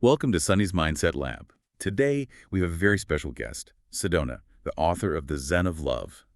Welcome to Sunny's Mindset Lab. Today, we have a very special guest, Sedona, the author of the Zen of Love.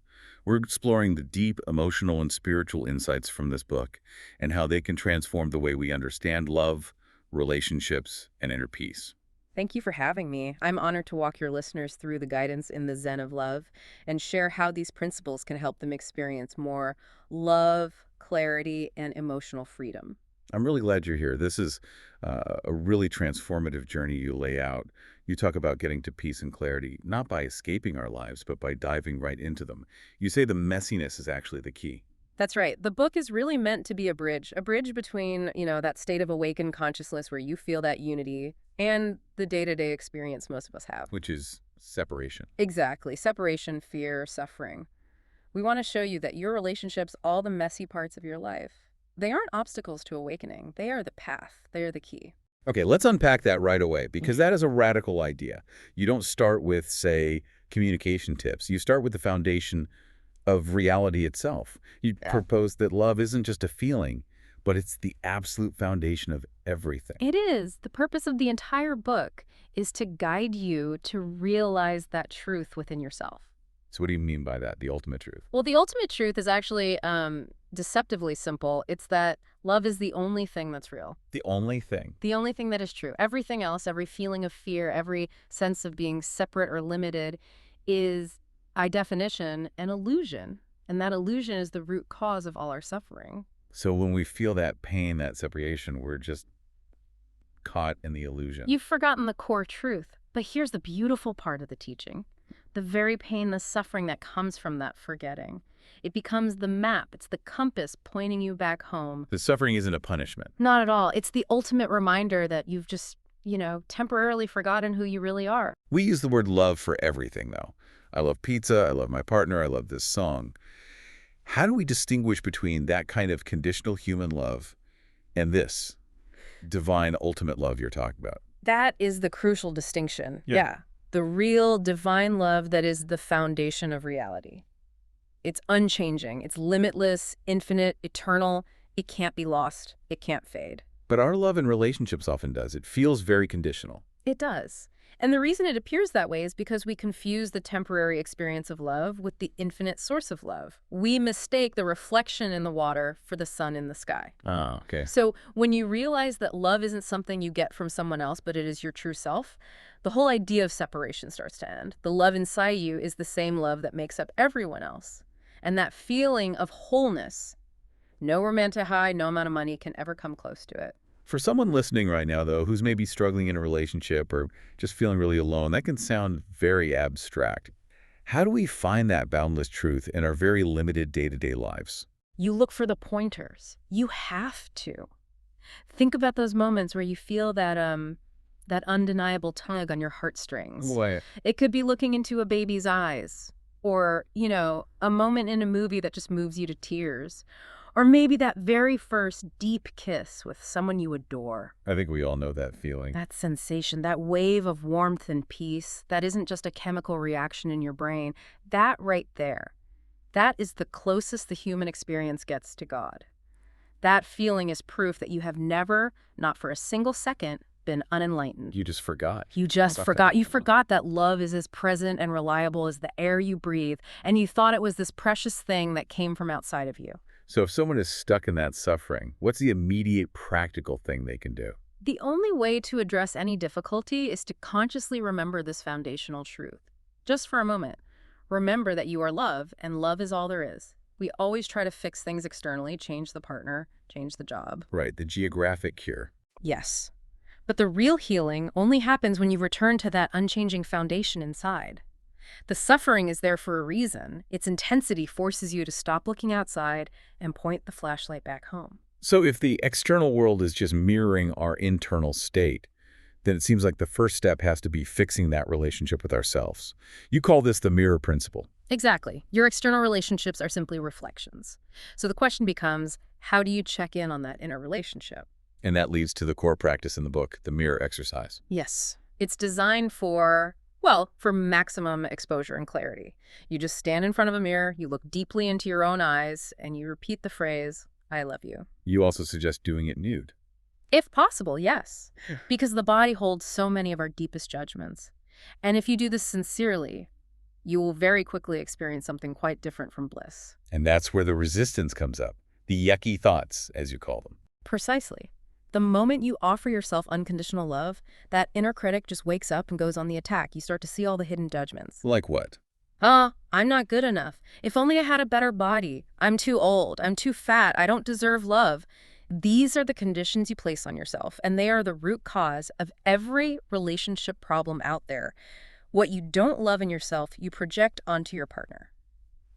We're exploring the deep emotional and spiritual insights from this book and how they can transform the way we understand love, relationships, and inner peace. Thank you for having me. I'm honored to walk your listeners through the guidance in the Zen of Love and share how these principles can help them experience more love, clarity, and emotional freedom. I'm really glad you're here. This is a really transformative journey you lay out. You talk about getting to peace and clarity, not by escaping our lives, but by diving right into them. You say the messiness is actually the key. That's right. The book is really meant to be a bridge between, that state of awakened consciousness where you feel that unity and the day-to-day experience most of us have. Which is separation. Exactly. Separation, fear, suffering. We want to show you that your relationships, all the messy parts of your life, they aren't obstacles to awakening. They are the path. They are the key. Okay, let's unpack that right away, because that is a radical idea. You don't start with, say, communication tips. You start with the foundation of reality itself. You propose that love isn't just a feeling, but it's the absolute foundation of everything. It is. The purpose of the entire book is to guide you to realize that truth within yourself. So what do you mean by that, the ultimate truth? Well, the ultimate truth is actually deceptively simple. It's that love is the only thing that's real. The only thing. The only thing that is true. Everything else, every feeling of fear, every sense of being separate or limited is, by definition, an illusion. And that illusion is the root cause of all our suffering. So when we feel that pain, that separation, we're just caught in the illusion. You've forgotten the core truth. But here's the beautiful part of the teaching. The very pain, the suffering that comes from that forgetting. It becomes the map. It's the compass pointing you back home. The suffering isn't a punishment. Not at all. It's the ultimate reminder that you've just, temporarily forgotten who you really are. We use the word love for everything, though. I love pizza, I love my partner, I love this song. How do we distinguish between that kind of conditional human love and this divine ultimate love you're talking about? That is the crucial distinction. Yeah. The real divine love that is the foundation of reality. It's unchanging. It's limitless, infinite, eternal. It can't be lost. It can't fade. But our love in relationships often does. It feels very conditional. It does. And the reason it appears that way is because we confuse the temporary experience of love with the infinite source of love. We mistake the reflection in the water for the sun in the sky. Oh, okay. So when you realize that love isn't something you get from someone else, but it is your true self, the whole idea of separation starts to end. The love inside you is the same love that makes up everyone else. And that feeling of wholeness, no romantic high, no amount of money can ever come close to it. For someone listening right now, though, who's maybe struggling in a relationship or just feeling really alone, that can sound very abstract. How do we find that boundless truth in our very limited day-to-day lives? You look for the pointers. You have to. Think about those moments where you feel that undeniable tug on your heartstrings. Boy. It could be looking into a baby's eyes, or, a moment in a movie that just moves you to tears. Or maybe that very first deep kiss with someone you adore. I think we all know that feeling. That sensation, that wave of warmth and peace, that isn't just a chemical reaction in your brain. That right there, that is the closest the human experience gets to God. That feeling is proof that you have never, not for a single second, been unenlightened. You just forgot. You just forgot. You forgot that love is as present and reliable as the air you breathe, and you thought it was this precious thing that came from outside of you. So if someone is stuck in that suffering, what's the immediate practical thing they can do? The only way to address any difficulty is to consciously remember this foundational truth. Just for a moment, remember that you are love, and love is all there is. We always try to fix things externally, change the partner, change the job. Right, the geographic cure. Yes. But the real healing only happens when you return to that unchanging foundation inside. The suffering is there for a reason. Its intensity forces you to stop looking outside and point the flashlight back home. So if the external world is just mirroring our internal state, then it seems like the first step has to be fixing that relationship with ourselves. You call this the mirror principle. Exactly. Your external relationships are simply reflections. So the question becomes, how do you check in on that inner relationship? And that leads to the core practice in the book, the mirror exercise. Yes. It's designed for maximum exposure and clarity. You just stand in front of a mirror, you look deeply into your own eyes, and you repeat the phrase, I love you. You also suggest doing it nude. If possible, yes, because the body holds so many of our deepest judgments. And if you do this sincerely, you will very quickly experience something quite different from bliss. And that's where the resistance comes up, the yucky thoughts, as you call them. Precisely. The moment you offer yourself unconditional love, that inner critic just wakes up and goes on the attack. You start to see all the hidden judgments. Like what? I'm not good enough. If only I had a better body. I'm too old. I'm too fat. I don't deserve love. These are the conditions you place on yourself, and they are the root cause of every relationship problem out there. What you don't love in yourself, you project onto your partner.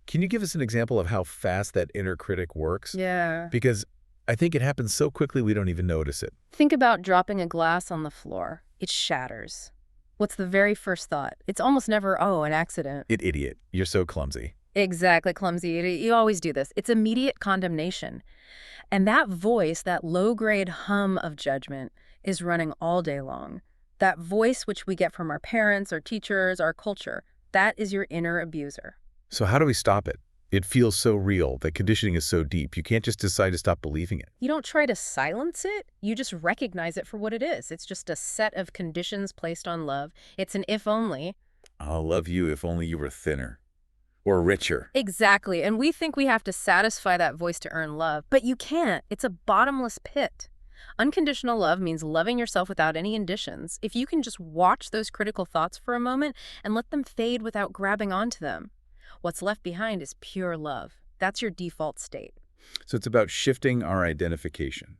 Can you give us an example of how fast that inner critic works? Yeah. Because I think it happens so quickly we don't even notice it. Think about dropping a glass on the floor. It shatters. What's the very first thought? It's almost never, oh, an accident. Idiot. You're so clumsy. Exactly, clumsy. You always do this. It's immediate condemnation. And that voice, that low-grade hum of judgment, is running all day long. That voice which we get from our parents, our teachers, our culture, that is your inner abuser. So how do we stop it? It feels so real. The conditioning is so deep. You can't just decide to stop believing it. You don't try to silence it. You just recognize it for what it is. It's just a set of conditions placed on love. It's an if only. I'll love you if only you were thinner or richer. Exactly. And we think we have to satisfy that voice to earn love. But you can't. It's a bottomless pit. Unconditional love means loving yourself without any conditions. If you can just watch those critical thoughts for a moment and let them fade without grabbing onto them, what's left behind is pure love. That's your default state. So it's about shifting our identification,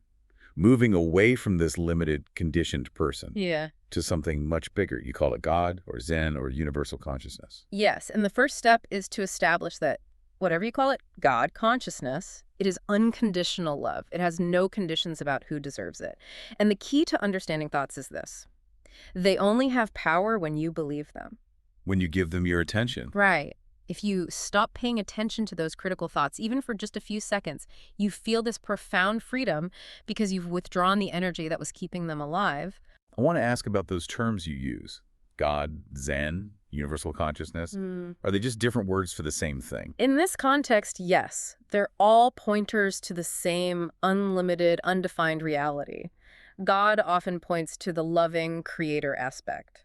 moving away from this limited, conditioned person Yeah. to something much bigger. You call it God or Zen or universal consciousness. Yes, and the first step is to establish that, whatever you call it, God, consciousness, it is unconditional love. It has no conditions about who deserves it. And the key to understanding thoughts is this. They only have power when you believe them. When you give them your attention. Right. If you stop paying attention to those critical thoughts, even for just a few seconds, you feel this profound freedom because you've withdrawn the energy that was keeping them alive. I want to ask about those terms you use. God, Zen, universal consciousness. Are they just different words for the same thing? In this context, yes. They're all pointers to the same unlimited, undefined reality. God often points to the loving creator aspect.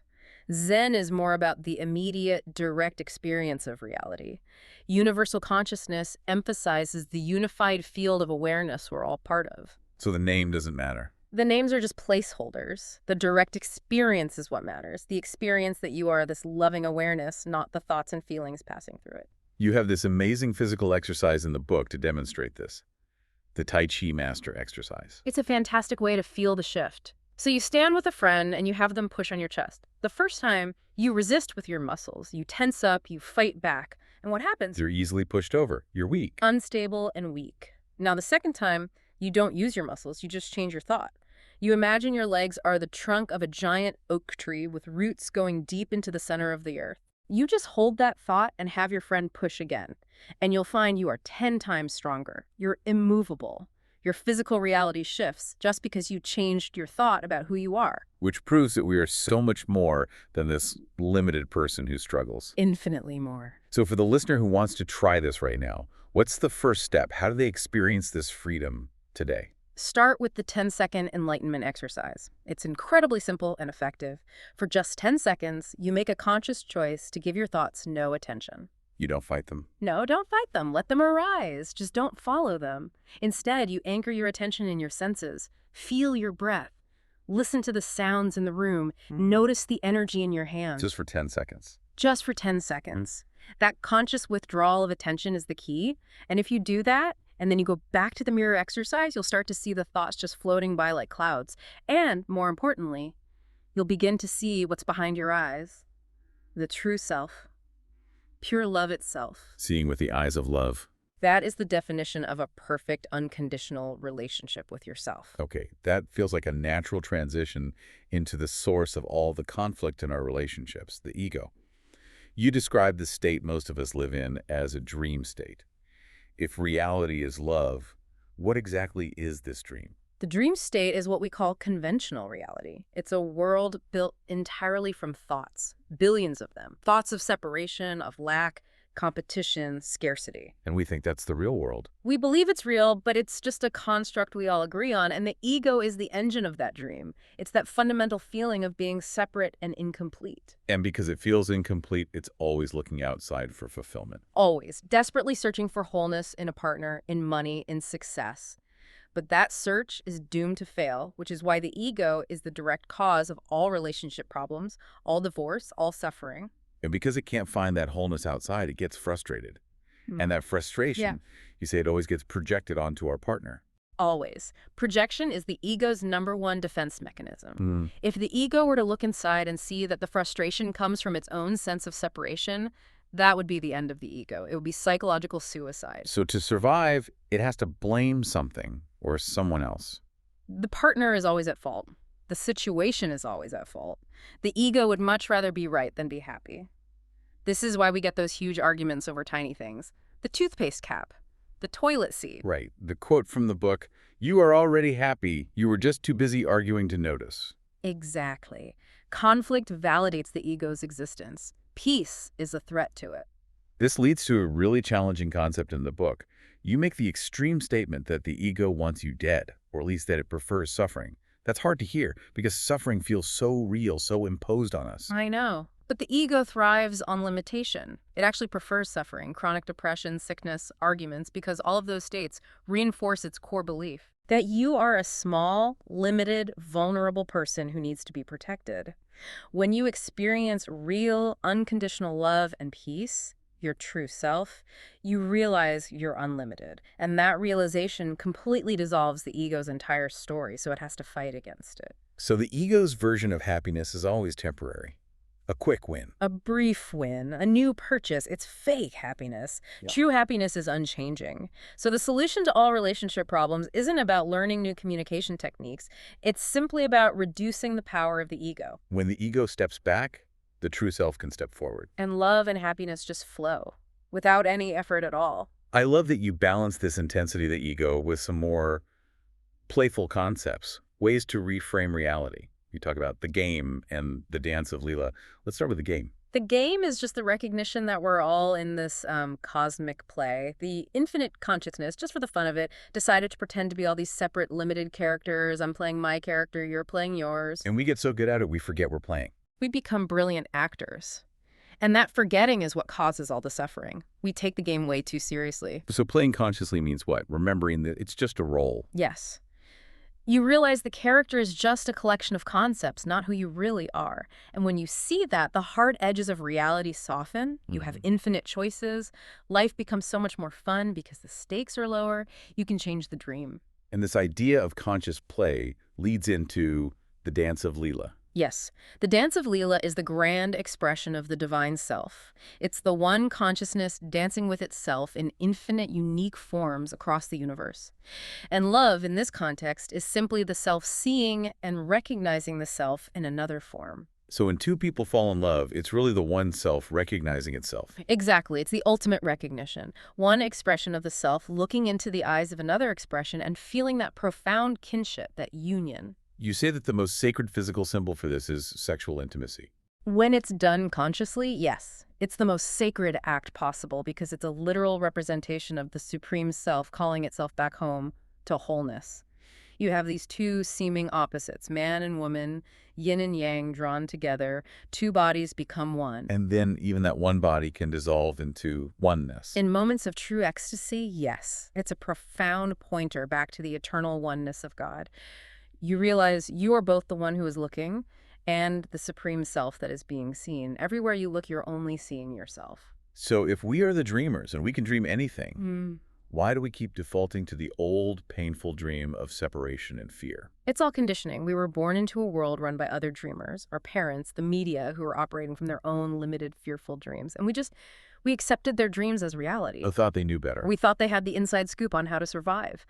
Zen is more about the immediate, direct experience of reality. Universal consciousness emphasizes the unified field of awareness we're all part of. So the name doesn't matter. The names are just placeholders. The direct experience is what matters. The experience that you are this loving awareness, not the thoughts and feelings passing through it. You have this amazing physical exercise in the book to demonstrate this. The Tai Chi Master exercise. It's a fantastic way to feel the shift. So you stand with a friend and you have them push on your chest. The first time, you resist with your muscles. You tense up, you fight back. And what happens? You're easily pushed over. You're weak. Unstable and weak. Now, the second time, you don't use your muscles. You just change your thought. You imagine your legs are the trunk of a giant oak tree with roots going deep into the center of the earth. You just hold that thought and have your friend push again. And you'll find you are 10 times stronger. You're immovable. Your physical reality shifts just because you changed your thought about who you are. Which proves that we are so much more than this limited person who struggles. Infinitely more. So for the listener who wants to try this right now, what's the first step? How do they experience this freedom today? Start with the 10-second enlightenment exercise. It's incredibly simple and effective. For just 10 seconds, you make a conscious choice to give your thoughts no attention. You don't fight them. No, don't fight them. Let them arise. Just don't follow them. Instead, you anchor your attention in your senses. Feel your breath. Listen to the sounds in the room. Notice the energy in your hands. Just for 10 seconds. Just for 10 seconds. That conscious withdrawal of attention is the key. And if you do that, and then you go back to the mirror exercise, you'll start to see the thoughts just floating by like clouds. And, more importantly, you'll begin to see what's behind your eyes. The true self. Pure love itself. Seeing with the eyes of love. That is the definition of a perfect, unconditional relationship with yourself. Okay, that feels like a natural transition into the source of all the conflict in our relationships, the ego. You describe the state most of us live in as a dream state. If reality is love, what exactly is this dream? The dream state is what we call conventional reality. It's a world built entirely from thoughts, billions of them. Thoughts of separation, of lack, competition, scarcity. And we think that's the real world. We believe it's real, but it's just a construct we all agree on, and the ego is the engine of that dream. It's that fundamental feeling of being separate and incomplete. And because it feels incomplete, it's always looking outside for fulfillment. Always. Desperately searching for wholeness in a partner, in money, in success. But that search is doomed to fail, which is why the ego is the direct cause of all relationship problems, all divorce, all suffering. And because it can't find that wholeness outside, it gets frustrated. And that frustration, you say, it always gets projected onto our partner. Always. Projection is the ego's #1 defense mechanism. If the ego were to look inside and see that the frustration comes from its own sense of separation, that would be the end of the ego. It would be psychological suicide. So to survive, it has to blame something or someone else. The partner is always at fault. The situation is always at fault. The ego would much rather be right than be happy. This is why we get those huge arguments over tiny things. The toothpaste cap, the toilet seat. Right. The quote from the book, "You are already happy. You were just too busy arguing to notice." Exactly. Conflict validates the ego's existence. Peace is a threat to it. This leads to a really challenging concept in the book. You make the extreme statement that the ego wants you dead, or at least that it prefers suffering. That's hard to hear because suffering feels so real, so imposed on us. I know. But the ego thrives on limitation. It actually prefers suffering, chronic depression, sickness, arguments, because all of those states reinforce its core belief that you are a small, limited, vulnerable person who needs to be protected. When you experience real, unconditional love and peace, your true self, you realize you're unlimited. And that realization completely dissolves the ego's entire story, so it has to fight against it. So the ego's version of happiness is always temporary. A quick win. A brief win, a new purchase. It's fake happiness. Yeah. True happiness is unchanging. So the solution to all relationship problems isn't about learning new communication techniques. It's simply about reducing the power of the ego. When the ego steps back, the true self can step forward. And love and happiness just flow without any effort at all. I love that you balance this intensity of the ego with some more playful concepts, ways to reframe reality. You talk about the game and the dance of Leela. Let's start with the game. The game is just the recognition that we're all in this cosmic play. The infinite consciousness, just for the fun of it, decided to pretend to be all these separate, limited characters. I'm playing my character, you're playing yours. And we get so good at it, we forget we're playing. We become brilliant actors. And that forgetting is what causes all the suffering. We take the game way too seriously. So playing consciously means what? Remembering that it's just a role. Yes. You realize the character is just a collection of concepts, not who you really are. And when you see that, the hard edges of reality soften. You have infinite choices. Life becomes so much more fun because the stakes are lower. You can change the dream. And this idea of conscious play leads into the dance of Leela. Yes, the dance of Leela is the grand expression of the divine self. It's the one consciousness dancing with itself in infinite, unique forms across the universe. And love, in this context, is simply the self seeing and recognizing the self in another form. So when two people fall in love, it's really the one self recognizing itself. Exactly. It's the ultimate recognition. One expression of the self looking into the eyes of another expression and feeling that profound kinship, that union. You say that the most sacred physical symbol for this is sexual intimacy. When it's done consciously, yes. It's the most sacred act possible because it's a literal representation of the supreme self calling itself back home to wholeness. You have these two seeming opposites, man and woman, yin and yang drawn together, two bodies become one. And then even that one body can dissolve into oneness. In moments of true ecstasy, yes. It's a profound pointer back to the eternal oneness of God. You realize you are both the one who is looking and the supreme self that is being seen. Everywhere you look, you're only seeing yourself. So if we are the dreamers and we can dream anything, why do we keep defaulting to the old, painful dream of separation and fear? It's all conditioning. We were born into a world run by other dreamers, our parents, the media, who are operating from their own limited, fearful dreams. And we accepted their dreams as reality. I thought they knew better. We thought they had the inside scoop on how to survive.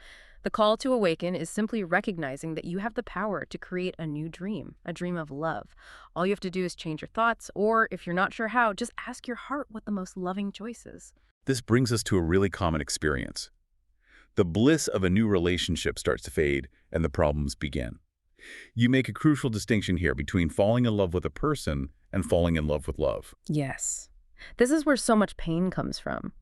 The call to awaken is simply recognizing that you have the power to create a new dream, a dream of love. All you have to do is change your thoughts, or if you're not sure how, just ask your heart what the most loving choice is. This brings us to a really common experience. The bliss of a new relationship starts to fade, and the problems begin. You make a crucial distinction here between falling in love with a person and falling in love with love. Yes. This is where so much pain comes from.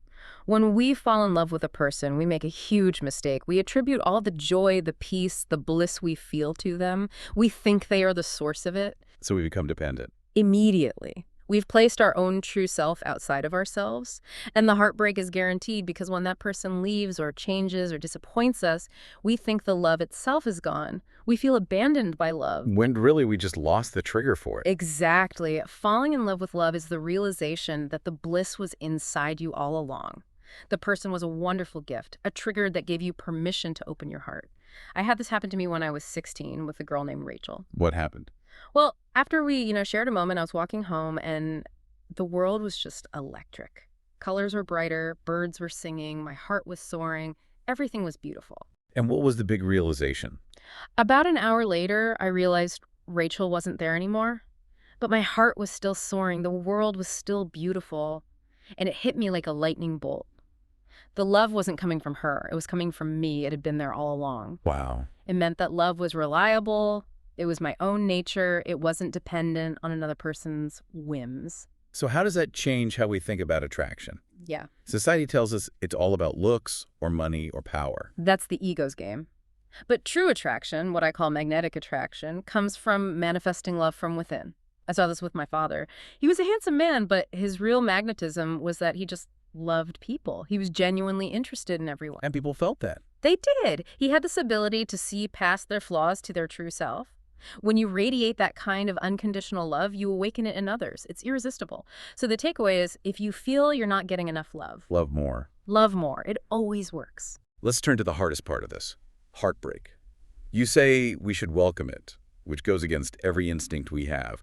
When we fall in love with a person, we make a huge mistake. We attribute all the joy, the peace, the bliss we feel to them. We think they are the source of it. So we become dependent. Immediately. We've placed our own true self outside of ourselves, and the heartbreak is guaranteed because when that person leaves or changes or disappoints us, we think the love itself is gone. We feel abandoned by love. When really we just lost the trigger for it. Exactly. Falling in love with love is the realization that the bliss was inside you all along. The person was a wonderful gift, a trigger that gave you permission to open your heart. I had this happen to me when I was 16 with a girl named Rachel. What happened? Well, after we, shared a moment, I was walking home and the world was just electric. Colors were brighter, birds were singing, my heart was soaring, everything was beautiful. And what was the big realization? About an hour later, I realized Rachel wasn't there anymore, but my heart was still soaring, the world was still beautiful, and it hit me like a lightning bolt. The love wasn't coming from her, it was coming from me, it had been there all along. Wow. It meant that love was reliable. It was my own nature. It wasn't dependent on another person's whims. So how does that change how we think about attraction? Yeah. Society tells us it's all about looks or money or power. That's the ego's game. But true attraction, what I call magnetic attraction, comes from manifesting love from within. I saw this with my father. He was a handsome man, but his real magnetism was that he just loved people. He was genuinely interested in everyone. And people felt that. They did. He had this ability to see past their flaws to their true self. When you radiate that kind of unconditional love, you awaken it in others. It's irresistible. So the takeaway is, if you feel you're not getting enough love, Love more. love more. It always works. Let's turn to the hardest part of this. Heartbreak. You say we should welcome it, which goes against every instinct we have.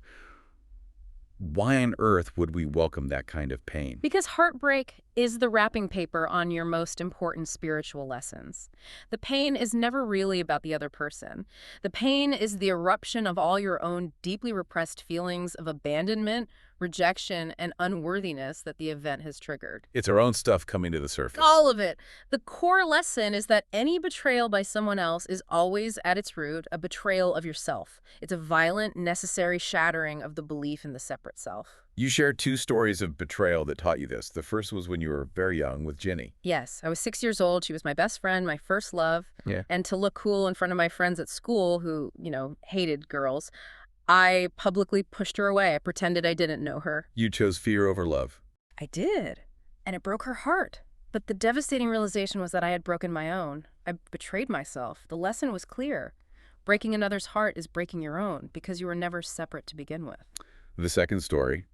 Why on earth would we welcome that kind of pain? Because heartbreak is the wrapping paper on your most important spiritual lessons. The pain is never really about the other person. The pain is the eruption of all your own deeply repressed feelings of abandonment, rejection, and unworthiness that the event has triggered. It's our own stuff coming to the surface. All of it. The core lesson is that any betrayal by someone else is always, at its root, a betrayal of yourself. It's a violent, necessary shattering of the belief in the separate self. You shared 2 stories of betrayal that taught you this. The first was when you were very young with Ginny. Yes, I was 6 years old. She was my best friend, my first love. Yeah. And to look cool in front of my friends at school who, hated girls, I publicly pushed her away. I pretended I didn't know her. You chose fear over love. I did. And it broke her heart. But the devastating realization was that I had broken my own. I betrayed myself. The lesson was clear. Breaking another's heart is breaking your own because you were never separate to begin with. The second story,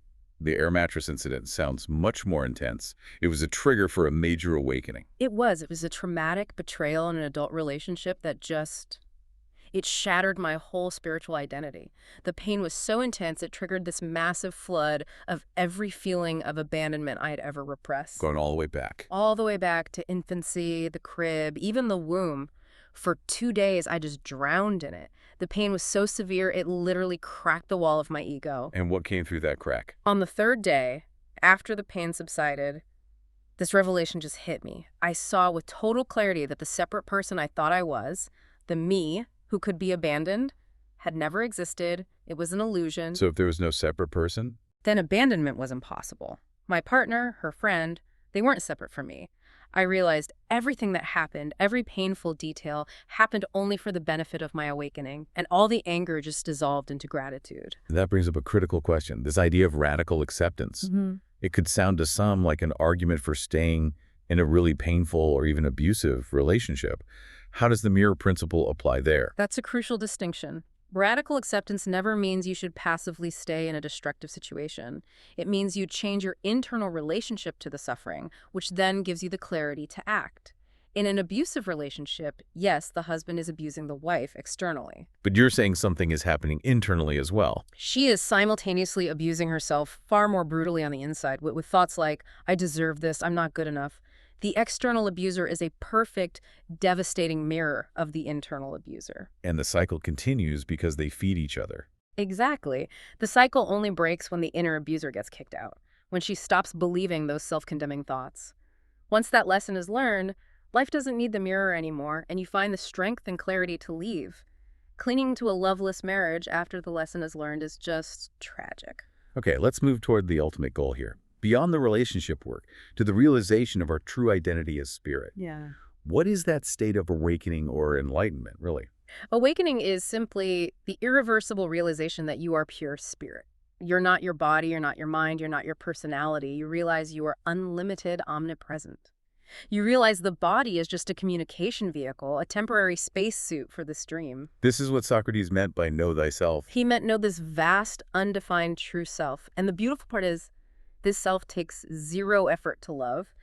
the air mattress incident, sounds much more intense. It was a trigger for a major awakening. It was. It was a traumatic betrayal in an adult relationship that it shattered my whole spiritual identity. The pain was so intense, it triggered this massive flood of every feeling of abandonment I had ever repressed. Going all the way back. All the way back to infancy, the crib, even the womb. For 2 days, I just drowned in it. The pain was so severe, it literally cracked the wall of my ego. And what came through that crack? On the 3rd day, after the pain subsided, this revelation just hit me. I saw with total clarity that the separate person I thought I was, the me who could be abandoned, had never existed. It was an illusion. So if there was no separate person? Then abandonment was impossible. My partner, her friend, they weren't separate from me. I realized everything that happened, every painful detail, happened only for the benefit of my awakening, and all the anger just dissolved into gratitude. That brings up a critical question, this idea of radical acceptance. It could sound to some like an argument for staying in a really painful or even abusive relationship. How does the mirror principle apply there? That's a crucial distinction. Radical acceptance never means you should passively stay in a destructive situation. It means you change your internal relationship to the suffering, which then gives you the clarity to act. In an abusive relationship, yes, the husband is abusing the wife externally. But you're saying something is happening internally as well. She is simultaneously abusing herself far more brutally on the inside, with thoughts like, I deserve this, I'm not good enough. The external abuser is a perfect, devastating mirror of the internal abuser. And the cycle continues because they feed each other. Exactly. The cycle only breaks when the inner abuser gets kicked out, when she stops believing those self-condemning thoughts. Once that lesson is learned, life doesn't need the mirror anymore, and you find the strength and clarity to leave. Clinging to a loveless marriage after the lesson is learned is just tragic. Okay, let's move toward the ultimate goal here. beyond the relationship work, to the realization of our true identity as spirit. Yeah. What is that state of awakening or enlightenment, really? Awakening is simply the irreversible realization that you are pure spirit. You're not your body, you're not your mind, you're not your personality. You realize you are unlimited, omnipresent. You realize the body is just a communication vehicle, a temporary spacesuit for this dream. This is what Socrates meant by know thyself. He meant know this vast, undefined true self. And the beautiful part is, this self takes zero effort to love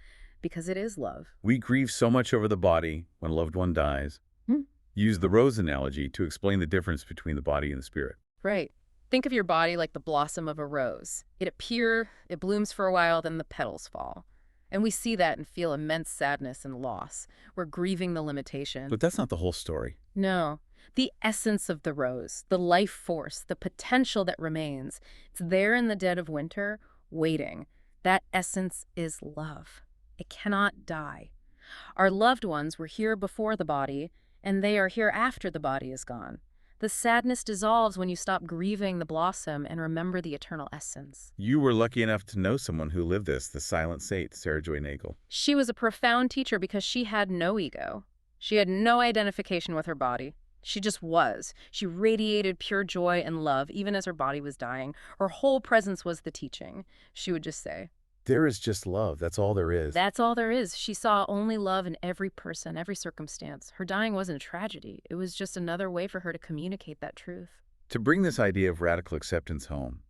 because it is love. We grieve so much over the body when a loved one dies. Hmm. Use the rose analogy to explain the difference between the body and the spirit. Right. Think of your body like the blossom of a rose. It blooms for a while, then the petals fall. And we see that and feel immense sadness and loss. We're grieving the limitation. But that's not the whole story. No. The essence of the rose, the life force, the potential that remains, it's there in the dead of winter, waiting. That essence is love. It cannot die. Our loved ones were here before the body, and they are here after the body is gone. The sadness dissolves when you stop grieving the blossom and remember the eternal essence. You were lucky enough to know someone who lived this, the silent saint, Sarah Joy Nagel. She was a profound teacher because she had no ego. She had no identification with her body. She just was. She radiated pure joy and love, even as her body was dying. Her whole presence was the teaching. She would just say, There is just love. That's all there is. that's all there is. She saw only love in every person, every circumstance. Her dying wasn't a tragedy. It was just another way for her to communicate that truth. To bring this idea of radical acceptance home,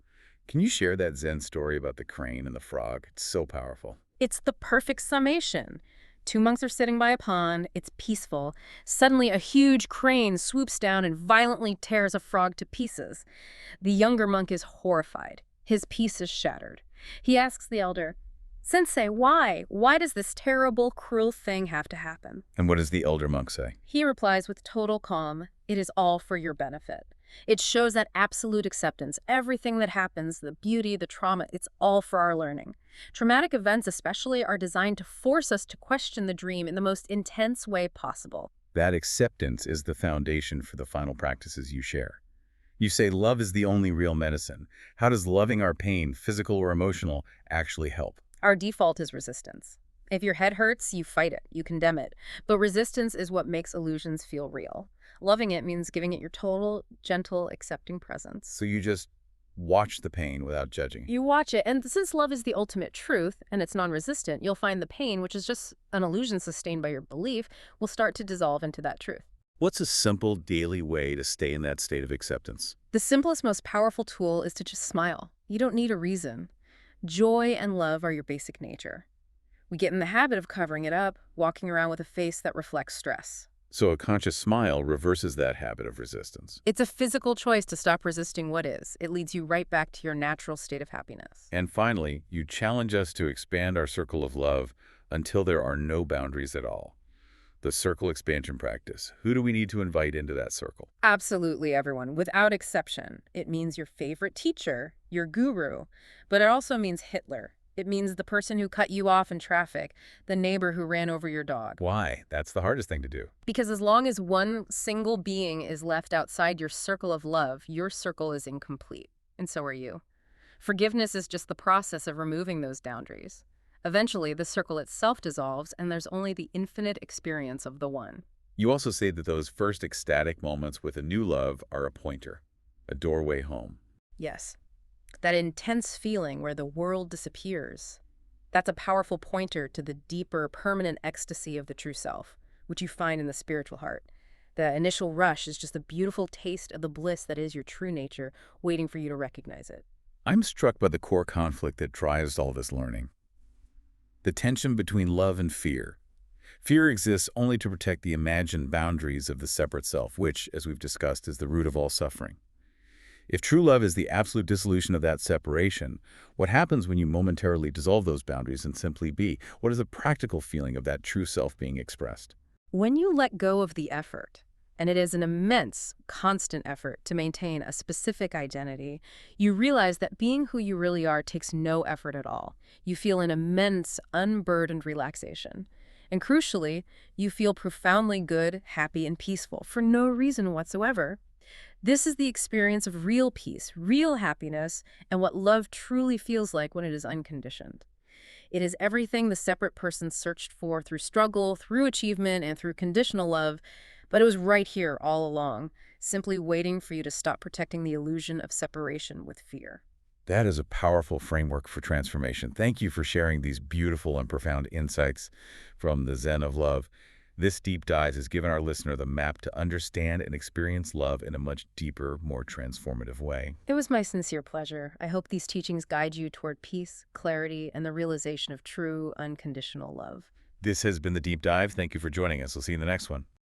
can you share that Zen story about the crane and the frog? It's so powerful. It's the perfect summation. Two monks are sitting by a pond. It's peaceful. Suddenly, a huge crane swoops down and violently tears a frog to pieces. The younger monk is horrified. His peace is shattered. He asks the elder, Sensei, why? Why does this terrible, cruel thing have to happen? And what does the elder monk say? He replies with total calm, it is all for your benefit. It shows that absolute acceptance. Everything that happens, the beauty, the trauma, it's all for our learning. Traumatic events especially are designed to force us to question the dream in the most intense way possible. That acceptance is the foundation for the final practices you share. You say love is the only real medicine. How does loving our pain, physical or emotional, actually help? Our default is resistance. If your head hurts, you fight it, you condemn it. But resistance is what makes illusions feel real. Loving it means giving it your total, gentle, accepting presence. So you just watch the pain without judging. You watch it, and since love is the ultimate truth, and it's non-resistant, you'll find the pain, which is just an illusion sustained by your belief, will start to dissolve into that truth. What's a simple daily way to stay in that state of acceptance? The simplest, most powerful tool is to just smile. You don't need a reason. Joy and love are your basic nature. We get in the habit of covering it up, walking around with a face that reflects stress. So a conscious smile reverses that habit of resistance. It's a physical choice to stop resisting what is. It leads you right back to your natural state of happiness. And finally, you challenge us to expand our circle of love until there are no boundaries at all. The circle expansion practice. Who do we need to invite into that circle? Absolutely everyone, without exception. It means your favorite teacher, your guru, but it also means Hitler. It means the person who cut you off in traffic, the neighbor who ran over your dog. Why? That's the hardest thing to do. Because as long as one single being is left outside your circle of love, your circle is incomplete. And so are you. Forgiveness is just the process of removing those boundaries. Eventually, the circle itself dissolves, and there's only the infinite experience of the one. You also say that those first ecstatic moments with a new love are a pointer, a doorway home. Yes. That intense feeling where the world disappears. That's a powerful pointer to the deeper, permanent ecstasy of the true self, which you find in the spiritual heart. The initial rush is just a beautiful taste of the bliss that is your true nature, waiting for you to recognize it. I'm struck by the core conflict that drives all this learning. The tension between love and fear. Fear exists only to protect the imagined boundaries of the separate self, which, as we've discussed, is the root of all suffering. If true love is the absolute dissolution of that separation, what happens when you momentarily dissolve those boundaries and simply be? What is the practical feeling of that true self being expressed? When you let go of the effort, and it is an immense, constant effort to maintain a specific identity, you realize that being who you really are takes no effort at all. You feel an immense, unburdened relaxation. And crucially, you feel profoundly good, happy, and peaceful for no reason whatsoever. This is the experience of real peace, real happiness, and what love truly feels like when it is unconditioned. It is everything the separate person searched for through struggle, through achievement, and through conditional love, but it was right here all along, simply waiting for you to stop protecting the illusion of separation with fear. That is a powerful framework for transformation. Thank you for sharing these beautiful and profound insights from the Zen of Love. This deep dive has given our listener the map to understand and experience love in a much deeper, more transformative way. It was my sincere pleasure. I hope these teachings guide you toward peace, clarity, and the realization of true, unconditional love. This has been the deep dive. Thank you for joining us. We'll see you in the next one.